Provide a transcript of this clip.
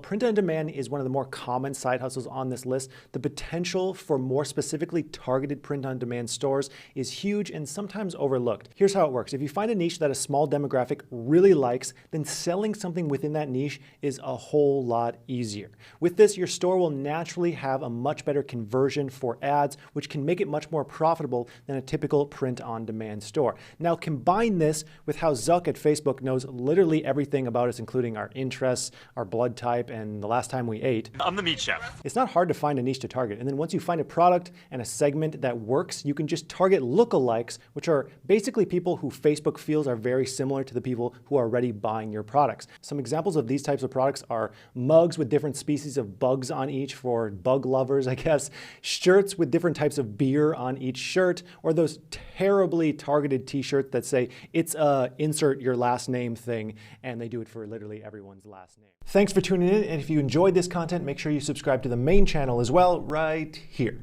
Print on demand is one of the more common side hustles on this list. The potential for more specifically targeted print on demand stores is huge and sometimes overlooked. Here's how it works. If you find a niche that a small demographic really likes, then selling something within that niche is a whole lot easier. With this, your store will naturally have a much better conversion for ads, which can make it much more profitable than a typical print on demand store. Now combine this with how Zuck at Facebook knows literally everything about us, including our interests, our blood type, and the last time we ate. I'm the meat chef. It's not hard to find a niche to target. And then once you find a product and a segment that works, you can just target lookalikes, which are basically people who Facebook feels are very similar to the people who are already buying your products. Some examples of these types of products are mugs with different species of bugs on each for bug lovers, I guess, shirts with different types of beer on each shirt, or those terribly targeted t-shirts that say, it's a insert your last name thing, and they do it for literally everyone's last name. Thanks for tuning in, and if you enjoyed this content, make sure you subscribe to the main channel as well, right here.